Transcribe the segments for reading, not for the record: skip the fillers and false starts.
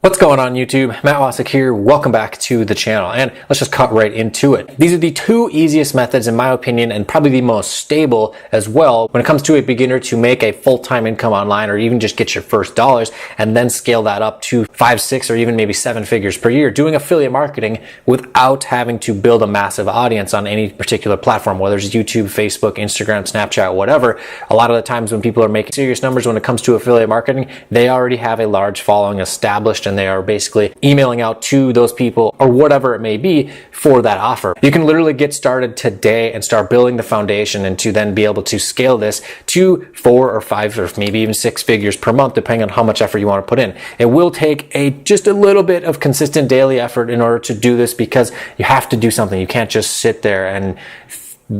What's going on YouTube? Matt Wacek here. Welcome back to the channel, and let's just cut right into it. These are the two easiest methods in my opinion, and probably the most stable as well when it comes to a beginner to make a full-time income online, or even just get your first dollars and then scale that up to 5, 6, or even maybe 7 figures per year doing affiliate marketing without having to build a massive audience on any particular platform, whether it's YouTube, Facebook, Instagram, Snapchat, whatever. A lot of the times when people are making serious numbers when it comes to affiliate marketing, they already have a large following established, and they are basically emailing out to those people or whatever it may be for that offer. You can literally get started today and start building the foundation, and to then be able to scale this to 4 or 5 or maybe even 6 figures per month, depending on how much effort you want to put in. It will take just a little bit of consistent daily effort in order to do this, because you have to do something. You can't just sit there and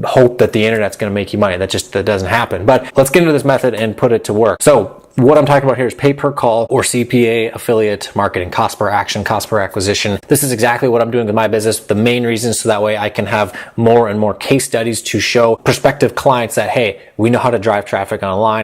hope that the internet's going to make you money. That doesn't happen. But let's get into this method and put it to work. So what I'm talking about here is pay per call, or CPA affiliate marketing, cost per action, cost per acquisition. This is exactly what I'm doing with my business. The main reason, so that way I can have more and more case studies to show prospective clients that, hey, we know how to drive traffic online.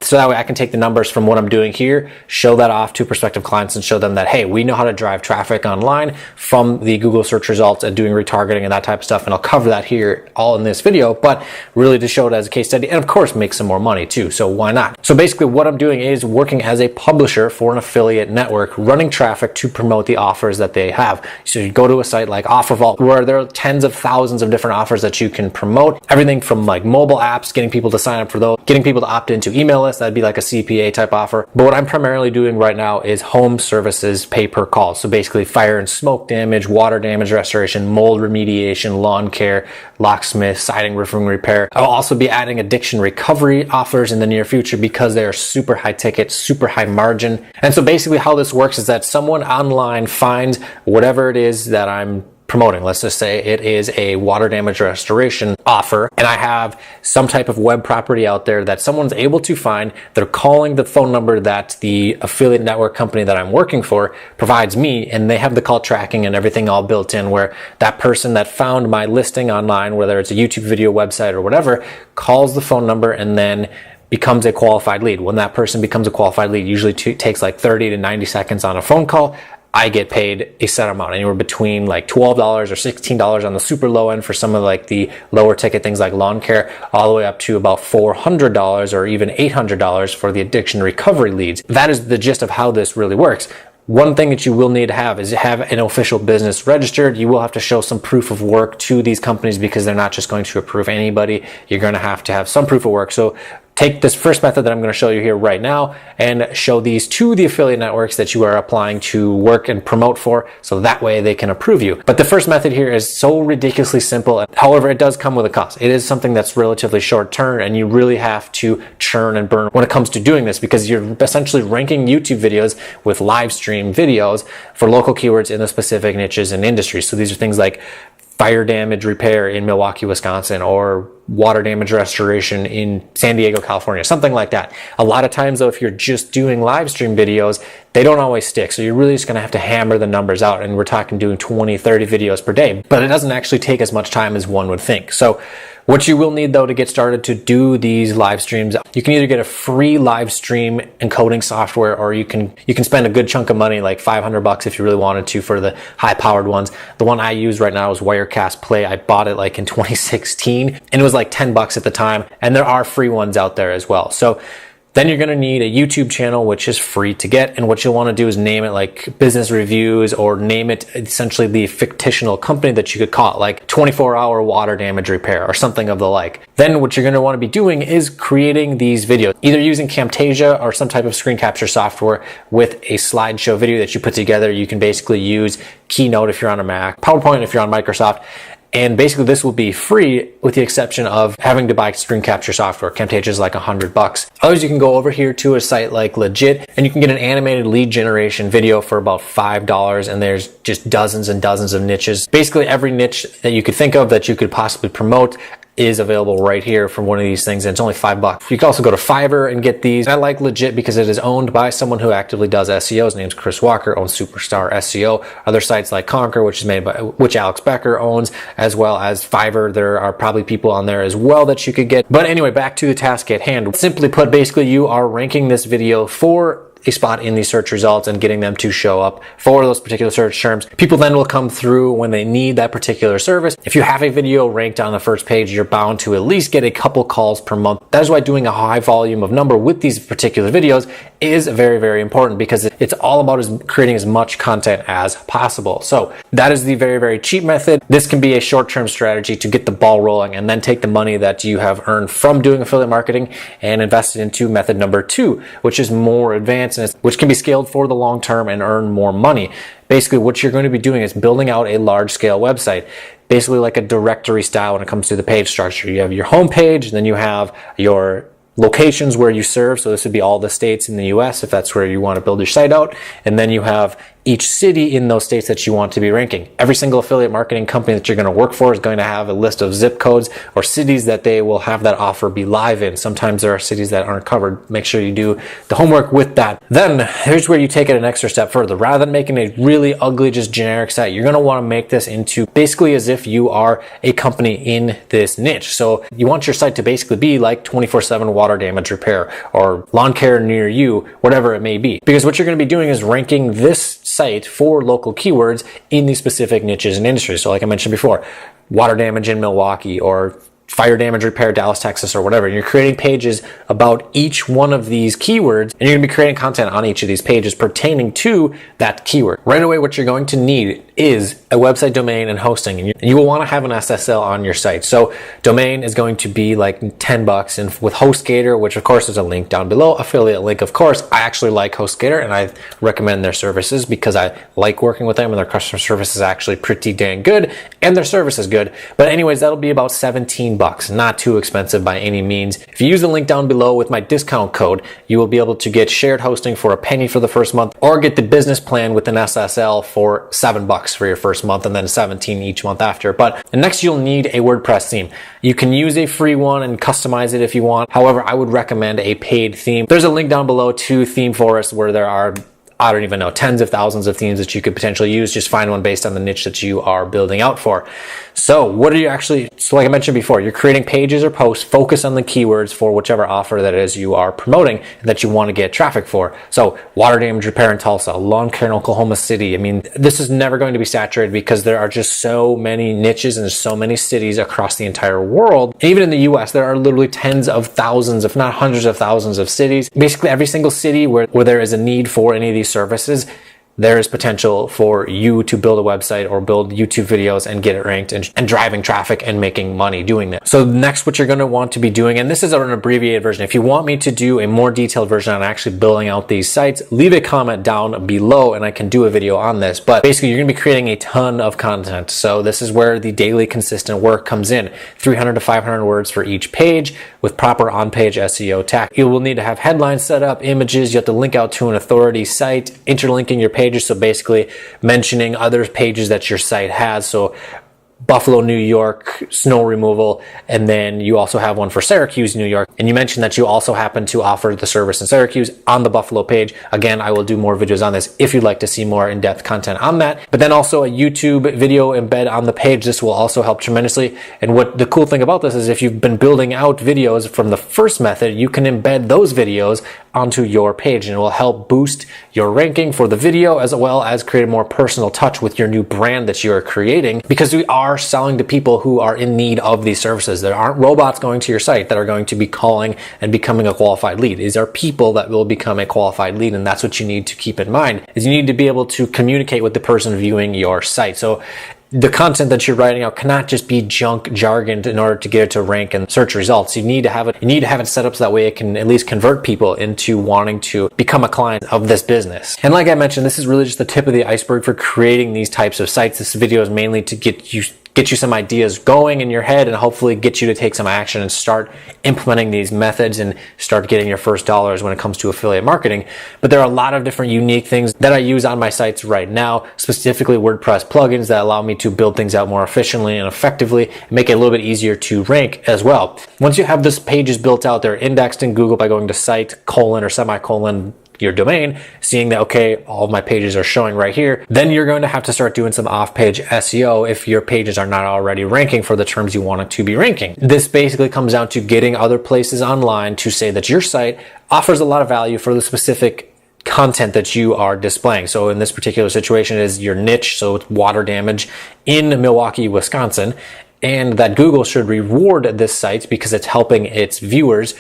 So that way I can take the numbers from what I'm doing here, show that off to prospective clients, and show them that, hey, we know how to drive traffic online from the Google search results and doing retargeting and that type of stuff. And I'll cover that here all in this video, but really to show it as a case study, and of course make some more money too. So why not? So basically what I'm doing is working as a publisher for an affiliate network, running traffic to promote the offers that they have. So you go to a site like OfferVault, where there are tens of thousands of different offers that you can promote. Everything from like mobile apps, getting people to sign up for those, getting people to opt into email lists. That'd be like a CPA type offer. But what I'm primarily doing right now is home services pay per call. So basically fire and smoke damage, water damage restoration, mold remediation, lawn care, locksmith, siding, roofing repair. I'll also be adding addiction recovery offers in the near future, because they are super high ticket, super high margin. And so basically how this works is that someone online finds whatever it is that I'm promoting. Let's just say it is a water damage restoration offer, and I have some type of web property out there that someone's able to find. They're calling the phone number that the affiliate network company that I'm working for provides me, and they have the call tracking and everything all built in, where that person that found my listing online, whether it's a YouTube video, website, or whatever, calls the phone number and then becomes a qualified lead. When that person becomes a qualified lead, usually takes like 30 to 90 seconds on a phone call. I get paid a set amount, anywhere between like $12 or $16 on the super low end for some of like the lower ticket things like lawn care, all the way up to about $400 or even $800 for the addiction recovery leads. That is the gist of how this really works. One thing that you will need to have is have an official business registered. You will have to show some proof of work to these companies, because they're not just going to approve anybody. You're going to have some proof of work. So take this first method that I'm going to show you here right now and show these to the affiliate networks that you are applying to work and promote for, so that way they can approve you. But the first method here is so ridiculously simple. However, it does come with a cost. It is something that's relatively short term, and you really have to churn and burn when it comes to doing this, because you're essentially ranking YouTube videos with live stream videos for local keywords in the specific niches and industries. So these are things like fire damage repair in Milwaukee, Wisconsin, or water damage restoration in San Diego, California, something like that. A lot of times though, if you're just doing live stream videos, they don't always stick. So you're really just going to have to hammer the numbers out, and we're talking doing 20, 30 videos per day, but it doesn't actually take as much time as one would think. So what you will need though to get started to do these live streams, you can either get a free live stream encoding software, or you can spend a good chunk of money, like $500 if you really wanted to, for the high powered ones. The one I use right now is Wirecast Play. I bought it like in 2016, and it was like $10 at the time, and there are free ones out there as well. So then you're going to need a YouTube channel, which is free to get. And what you'll want to do is name it like Business Reviews, or name it essentially the fictional company that you could call it, like 24-hour water damage repair or something of the like. Then what you're going to want to be doing is creating these videos, either using Camtasia or some type of screen capture software with a slideshow video that you put together. You can basically use Keynote if you're on a Mac, PowerPoint if you're on Microsoft. And basically this will be free, with the exception of having to buy screen capture software. Camtasia is like $100. Otherwise, you can go over here to a site like Legit, and you can get an animated lead generation video for about $5. And there's just dozens and dozens of niches. Basically every niche that you could think of that you could possibly promote is available right here from one of these things, and it's only $5. You can also go to Fiverr and get these. I like Legit because it is owned by someone who actively does SEO. His name's Chris Walker, owns Superstar SEO. Other sites like Conquer, which Alex Becker owns, as well as Fiverr. There are probably people on there as well that you could get. But anyway, back to the task at hand. Simply put, basically you are ranking this video for a spot in these search results and getting them to show up for those particular search terms. People then will come through when they need that particular service. If you have a video ranked on the first page, you're bound to at least get a couple calls per month. That is why doing a high volume of number with these particular videos is very, very important, because it's all about creating as much content as possible. So that is the very, very cheap method. This can be a short-term strategy to get the ball rolling and then take the money that you have earned from doing affiliate marketing and invest it into method number 2, which is more advanced, and which can be scaled for the long term and earn more money. Basically, what you're going to be doing is building out a large-scale website, basically like a directory style when it comes to the page structure. You have your home page, and then you have your locations where you serve. So this would be all the states in the US if that's where you want to build your site out. And then you have each city in those states that you want to be ranking. Every single affiliate marketing company that you're going to work for is going to have a list of zip codes or cities that they will have that offer be live in. Sometimes there are cities that aren't covered. Make sure you do the homework with that. Then here's where you take it an extra step further. Rather than making a really ugly, just generic site, you're going to want to make this into basically as if you are a company in this niche. So you want your site to basically be like 24/7 water damage repair or lawn care near you, whatever it may be. Because what you're going to be doing is ranking this site for local keywords in these specific niches and industries. So like I mentioned before, water damage in Milwaukee or fire damage repair Dallas, Texas, or whatever. And you're creating pages about each one of these keywords, and you're going to be creating content on each of these pages pertaining to that keyword. Right away, what you're going to need is a website domain and hosting, and you will want to have an SSL on your site. So domain is going to be like $10, and with HostGator, which of course is a link down below, affiliate link, of course, I actually like HostGator and I recommend their services because I like working with them, and their customer service is actually pretty dang good and their service is good. But anyways, that'll be about $17, not too expensive by any means. If you use the link down below with my discount code, you will be able to get shared hosting for a penny for the first month, or get the business plan with an SSL for $7 for your first month, and then 17 each month after. But next, you'll need a WordPress theme. You can use a free one and customize it if you want. However, I would recommend a paid theme. There's a link down below to Theme Forest where there are, I don't even know, tens of thousands of themes that you could potentially use. Just find one based on the niche that you are building out for. So what are you actually, so like I mentioned before, you're creating pages or posts, focus on the keywords for whichever offer that is you are promoting and that you want to get traffic for. So water damage repair in Tulsa, lawn care in Oklahoma City. I mean, this is never going to be saturated because there are just so many niches and there's so many cities across the entire world. And even in the US, there are literally tens of thousands, if not hundreds of thousands of cities. Basically every single city where there is a need for any of these services, there is potential for you to build a website or build YouTube videos and get it ranked and driving traffic and making money doing that. So next, what you're going to want to be doing, and this is an abbreviated version. If you want me to do a more detailed version on actually building out these sites, leave a comment down below and I can do a video on this. But basically, you're going to be creating a ton of content. So this is where the daily consistent work comes in. 300 to 500 words for each page with proper on-page SEO tag. You will need to have headlines set up, images. You have to link out to an authority site, interlinking your pages. So basically mentioning other pages that your site has. So Buffalo, New York, snow removal, and then you also have one for Syracuse, New York. And you mentioned that you also happen to offer the service in Syracuse on the Buffalo page. Again, I will do more videos on this if you'd like to see more in-depth content on that. But then also a YouTube video embed on the page. This will also help tremendously. And what the cool thing about this is if you've been building out videos from the first method, you can embed those videos onto your page, and it will help boost your ranking for the video as well as create a more personal touch with your new brand that you are creating, because we are selling to people who are in need of these services. There aren't robots going to your site that are going to be calling and becoming a qualified lead. These are people that will become a qualified lead, and that's what you need to keep in mind, is you need to be able to communicate with the person viewing your site. So the content that you're writing out cannot just be junk jargon in order to get it to rank and search results. You need to have it set up so that way it can at least convert people into wanting to become a client of this business. And like I mentioned, this is really just the tip of the iceberg for creating these types of sites. This video is mainly to get you some ideas going in your head and hopefully get you to take some action and start implementing these methods and start getting your first dollars when it comes to affiliate marketing. But there are a lot of different unique things that I use on my sites right now, specifically WordPress plugins that allow me to build things out more efficiently and effectively and make it a little bit easier to rank as well. Once you have this pages built out, they're indexed in Google by going to site : or semicolon your domain, seeing that, okay, all of my pages are showing right here, then you're going to have to start doing some off-page SEO if your pages are not already ranking for the terms you want it to be ranking. This basically comes down to getting other places online to say that your site offers a lot of value for the specific content that you are displaying. So in this particular situation is your niche, so it's water damage in Milwaukee, Wisconsin, and that Google should reward this site because it's helping its viewers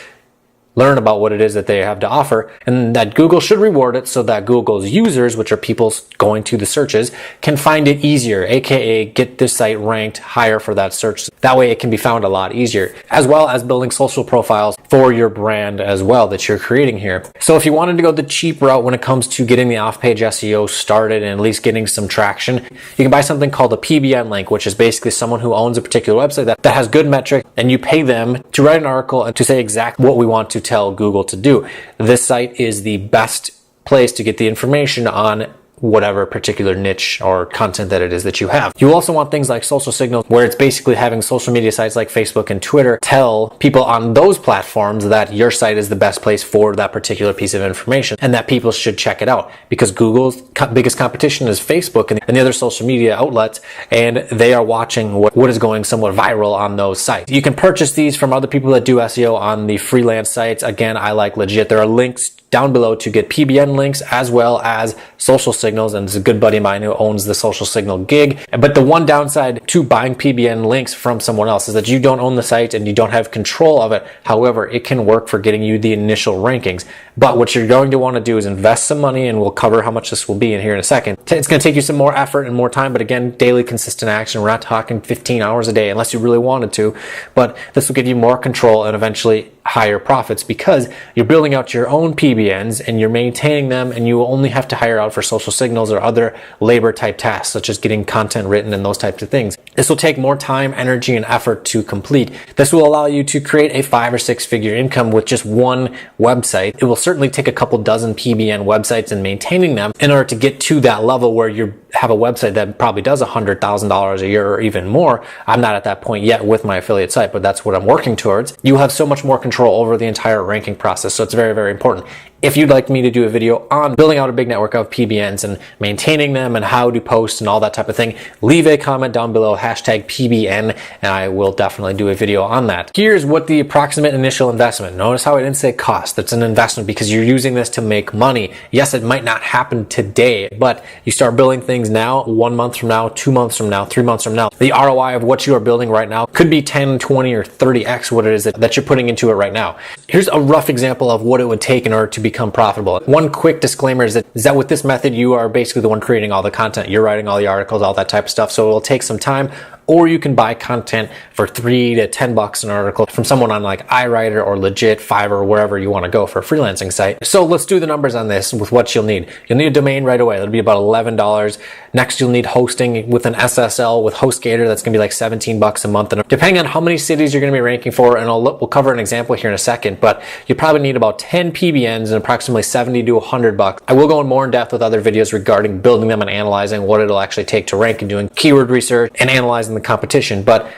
learn about what it is that they have to offer, and that Google should reward it so that Google's users, which are people going to the searches, can find it easier, aka get this site ranked higher for that search. That way it can be found a lot easier, as well as building social profiles for your brand as well that you're creating here. So if you wanted to go the cheap route when it comes to getting the off-page SEO started and at least getting some traction, you can buy something called a PBN link, which is basically someone who owns a particular website that has good metrics, and you pay them to write an article and to say exactly what we want to tell Google to do. This site is the best place to get the information on whatever particular niche or content that it is that you have. You also want things like social signals, where it's basically having social media sites like Facebook and Twitter tell people on those platforms that your site is the best place for that particular piece of information and that people should check it out, because Google's biggest competition is Facebook and the other social media outlets, and they are watching what is going somewhat viral on those sites. You can purchase these from other people that do SEO on the freelance sites. Again, I like Legit. There are links down below to get PBN links as well as social signals, and it's a good buddy of mine who owns the social signal gig. But the one downside to buying PBN links from someone else is that you don't own the site and you don't have control of it. However, it can work for getting you the initial rankings. But what you're going to want to do is invest some money, and we'll cover how much this will be in here in a second. It's going to take you some more effort and more time, but again, daily consistent action. We're not talking 15 hours a day unless you really wanted to, but this will give you more control and eventually higher profits, because you're building out your own PBNs and you're maintaining them, and you only have to hire out for social signals or other labor type tasks such as getting content written and those types of things. This will take more time, energy, and effort to complete. This will allow you to create a 5 or 6 figure income with just one website. It will certainly take a couple dozen PBN websites and maintaining them in order to get to that level where you have a website that probably does $100,000 a year or even more. I'm not at that point yet with my affiliate site, but that's what I'm working towards. You have so much more control over the entire ranking process, so it's very, very important. If you'd like me to do a video on building out a big network of PBNs and maintaining them and how to post and all that type of thing, leave a comment down below, hashtag PBN, and I will definitely do a video on that. Here's what the approximate initial investment. Notice how I didn't say cost. That's an investment because you're using this to make money. Yes, it might not happen today, but you start building things now, 1 month from now, 2 months from now, 3 months from now. The ROI of what you are building right now could be 10, 20, or 30x what it is that you're putting into it right now. Here's a rough example of what it would take in order to become profitable. One quick disclaimer is that with this method, you are basically the one creating all the content. You're writing all the articles, all that type of stuff. So it will take some time, or you can buy content for $3 to $10 an article from someone on like iWriter or Legit, Fiverr, or wherever you want to go for a freelancing site. So let's do the numbers on this with what you'll need. You'll need a domain right away. That'll be about $11. Next, you'll need hosting with an SSL with HostGator. That's going to be like $17 a month. And depending on how many cities you're going to be ranking for, and we'll cover an example here in a second, but you probably need about 10 PBNs and approximately $70 to $100. I will go in more in depth with other videos regarding building them and analyzing what it'll actually take to rank and doing keyword research and analyzing the competition. But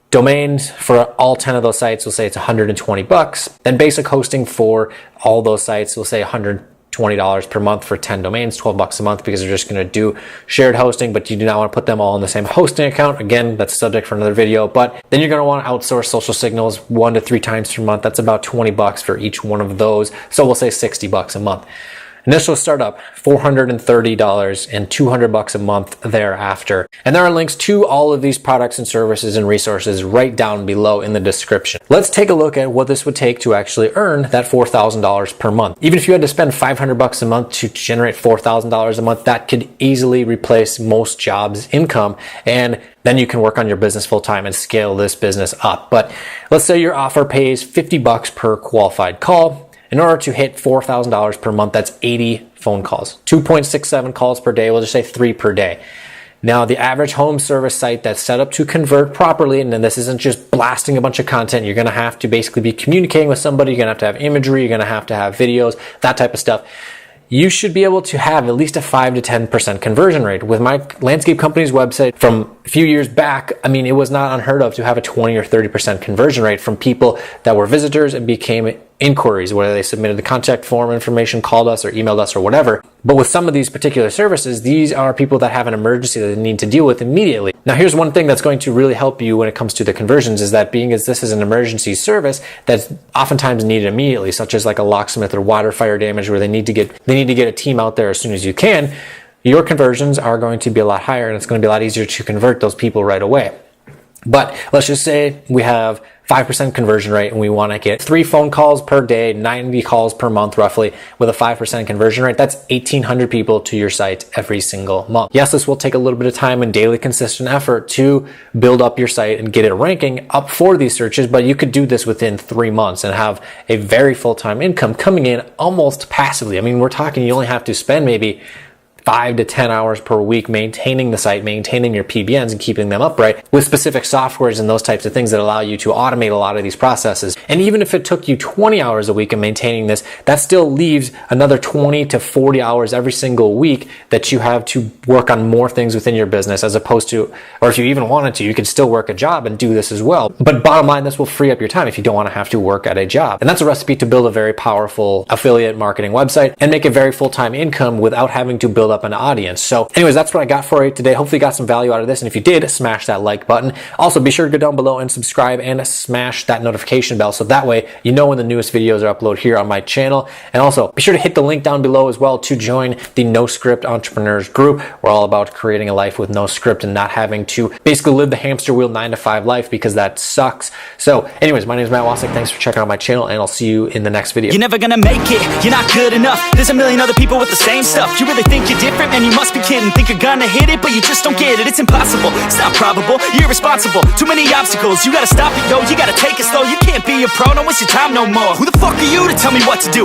domains for all 10 of those sites, we'll say it's $120. Then basic hosting for all those sites, we'll say $120 per month for 10 domains, $12 a month, because they're just going to do shared hosting, but you do not want to put them all in the same hosting account. Again, that's a subject for another video. But then you're going to want to outsource social signals 1 to 3 times per month. That's about $20 for each one of those. So we'll say $60 a month. Initial startup, $430 and $200 a month thereafter. And there are links to all of these products and services and resources right down below in the description. Let's take a look at what this would take to actually earn that $4,000 per month. Even if you had to spend $500 a month to generate $4,000 a month, that could easily replace most jobs' income, and then you can work on your business full time and scale this business up. But let's say your offer pays $50 per qualified call. In order to hit $4,000 per month, that's 80 phone calls. 2.67 calls per day, we'll just say 3 per day. Now, the average home service site that's set up to convert properly, and then this isn't just blasting a bunch of content, you're gonna have to basically be communicating with somebody, you're gonna have imagery, you're gonna have videos, that type of stuff. You should be able to have at least a 5 to 10% conversion rate. With my landscape company's website from a few years back, I mean, it was not unheard of to have a 20 or 30% conversion rate from people that were visitors and became inquiries, whether they submitted the contact form information, called us, or emailed us, or whatever. But with some of these particular services, these are people that have an emergency that they need to deal with immediately. Now, here's one thing that's going to really help you when it comes to the conversions, is that being as this is an emergency service that's oftentimes needed immediately, such as like a locksmith or water fire damage, where they need to get a team out there as soon as you can, your conversions are going to be a lot higher, and it's going to be a lot easier to convert those people right away. But let's just say we have 5% conversion rate and we want to get 3 phone calls per day, 90 calls per month roughly, with a 5% conversion rate. That's 1,800 people to your site every single month. Yes, this will take a little bit of time and daily consistent effort to build up your site and get it ranking up for these searches, but you could do this within 3 months and have a very full-time income coming in almost passively. I mean, we're talking you only have to spend maybe 5 to 10 hours per week maintaining the site, maintaining your PBNs and keeping them upright with specific softwares and those types of things that allow you to automate a lot of these processes. And even if it took you 20 hours a week in maintaining this, that still leaves another 20 to 40 hours every single week that you have to work on more things within your business, as opposed to, or if you even wanted to, you could still work a job and do this as well. But bottom line, this will free up your time if you don't want to have to work at a job. And that's a recipe to build a very powerful affiliate marketing website and make a very full-time income without having to build up an audience. So anyways, that's what I got for you today. Hopefully you got some value out of this. And if you did, smash that like button. Also, be sure to go down below and subscribe and smash that notification bell, so that way you know when the newest videos are uploaded here on my channel. And also be sure to hit the link down below as well to join the No Script Entrepreneurs group. We're all about creating a life with no script and not having to basically live the hamster wheel 9-to-5 life, because that sucks. So anyways, my name is Matt Wacek. Thanks for checking out my channel, and I'll see you in the next video. You're never gonna make it, you're not good enough. There's a million other people with the same stuff. You really think you're different? Man, you must be kidding. Think you're gonna hit it, but you just don't get it. It's impossible, it's not probable, you're irresponsible. Too many obstacles, you gotta stop it, yo. You gotta take it slow, you can't be a pro, don't waste your time no more. Who the fuck are you to tell me what to do?